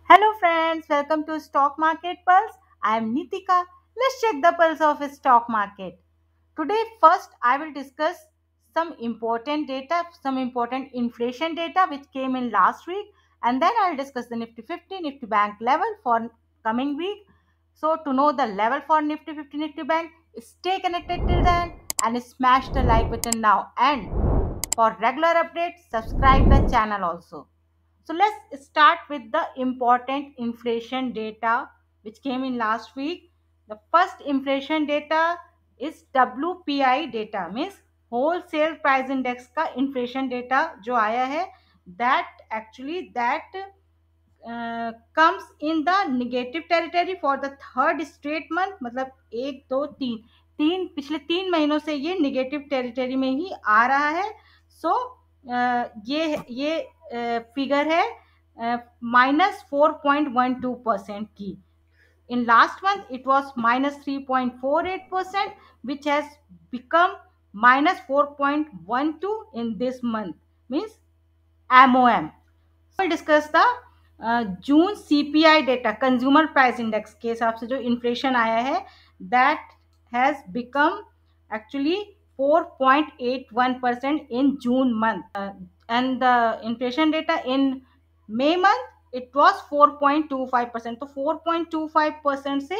Hello friends, welcome to Stock Market Pulse. I am Nitika. Let's check the pulse of stock market. Today first I will discuss some important data, some important inflation data which came in last week, and then I'll discuss the Nifty 50 Nifty Bank level for coming week. So to know the level for Nifty 50 Nifty Bank, stay connected till then and smash the like button now, and for regular updates subscribe the channel also. So let's start with the important inflation data which came in last week. The first inflation data is WPI data, means wholesale price index का inflation data जो आया है, that comes in the negative territory for the third straight month. मतलब एक दो तीन तीन पिछले 3 महीनों से ये निगेटिव टेरिटरी में ही आ रहा है. सो ये फिगर है -4.12% की. In last month it was -3.48%, which has become -4.12 in this month, means MOM. We'll discuss the June CPI data, consumer price index के हिसाब से जो इन्फ्लेशन आया है, that has become actually 4.81% in June month, and the inflation data in May month it was 4.25%. तो 4.25% से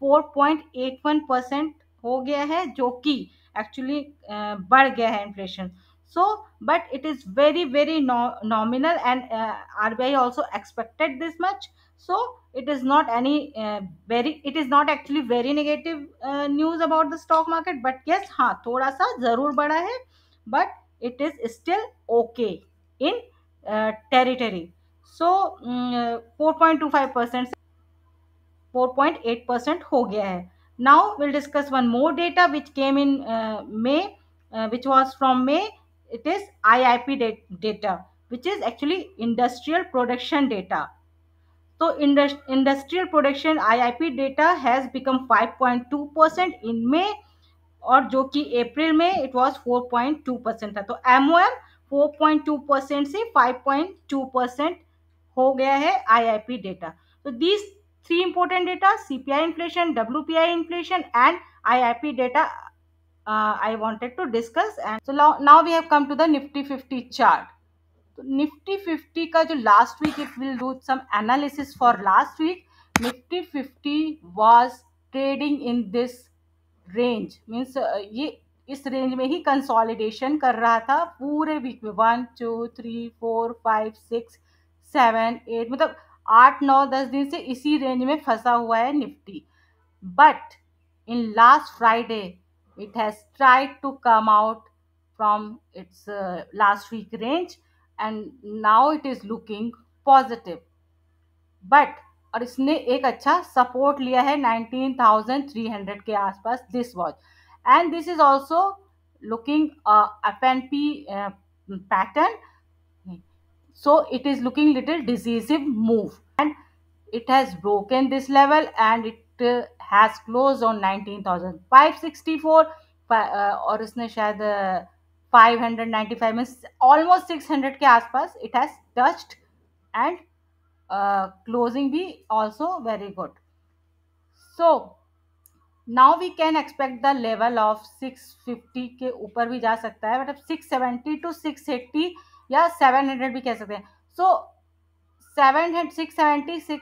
4.81% हो गया है, जो कि एक्चुअली बढ़ गया है inflation. So but it is very nominal, and RBI also expected this much. So it is not any it is not actually very negative news about the stock market, but yes, हाँ थोड़ा सा जरूर बढ़ा है, but it is still okay in territory. So 4.25% 4.8% हो गया है. Now we'll discuss one more data which came in May, which was from May. It is IIP data, which is actually industrial production data. So industrial production IIP data has become 5.2% in May, और जो कि अप्रैल में it was 4.2% था. तो MOM 4.2% से 5.2% हो गया है आईआईपी डेटा. तो these three important data, CPI inflation, WPI inflation and IIP data, I wanted to discuss. And so now we have come to the Nifty 50 chart. तो निफ्टी 50 का जो last week, it will do some analysis for last week. Nifty 50 was trading in this range, means ये इस range में ही consolidation कर रहा था पूरे वीक में. 1 2 3 4 5 6 7 8, मतलब 8 9 10 दिन से इसी रेंज में फंसा हुआ है Nifty. But in last Friday it has tried to come out from its last week range, and now it is looking positive. But और इसने एक अच्छा सपोर्ट लिया है 19,300 के आसपास. This was, and this is also looking FNP pattern. So it is looking little decisive move, and it has broken this level, and it has closed on 19,564. और इसने शायद 595 में ऑलमोस्ट 600 के आसपास it has touched, and closing भी also very good. So now we can expect the level of 650 के ऊपर भी जा सकता है, मतलब 670 टू 680 या 700 भी कह सकते हैं. सो 676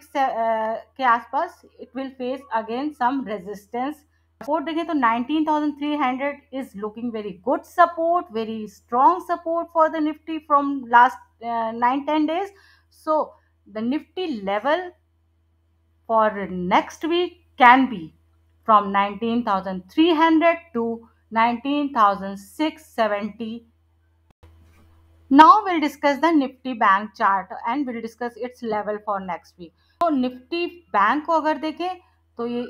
के आसपास it will face again some resistance. Support देखें तो 19,300 is looking very good support, very strong support for the Nifty from last 9-10 days. So the Nifty level for next week can be from 19,300 to 19,670. Now we'll discuss the Nifty Bank chart and we'll discuss its level for next week. तो Nifty bank को अगर देखें तो ये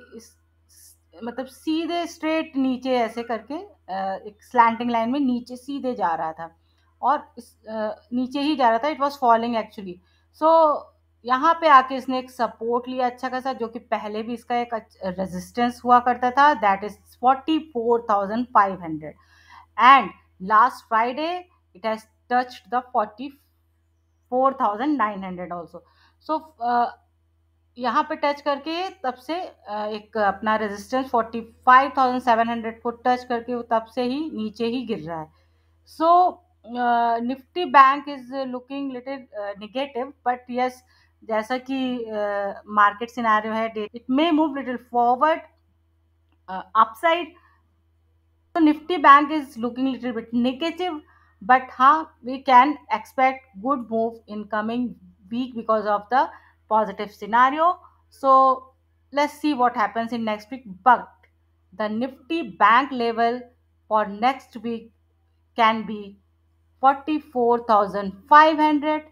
मतलब सीधे straight नीचे ऐसे करके एक स्लैंटिंग लाइन में नीचे सीधे जा रहा था, और नीचे ही जा रहा था. It was falling actually. So यहाँ पे आके इसने एक सपोर्ट लिया अच्छा खासा, जो कि पहले भी इसका एक रेजिस्टेंस हुआ करता था, that is 44,500. And last Friday it has touched the 44,900 also. So यहाँ पे टच करके तब से एक अपना रेजिस्टेंस 45,700 को टच करके वो तब से ही नीचे ही गिर रहा है. So Nifty Bank is looking little negative, but yes, जैसा कि मार्केट सिनेरियो है, it may move little forward upside. So Nifty Bank is looking little bit negative, but we can expect good move in coming week because of the positive scenario. So let's see what happens in next week. But the Nifty Bank level for next week can be 44,500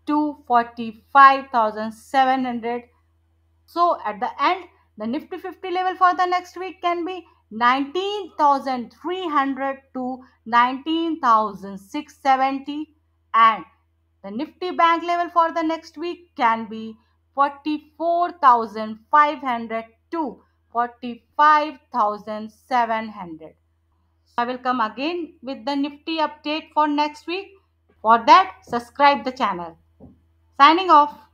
to 45,700. So at the end, the Nifty 50 level for the next week can be 19,300 to 19,670, and the Nifty Bank level for the next week can be 44,500 to 45,700. I will come again with the Nifty update for next week. For that, subscribe the channel. Signing off.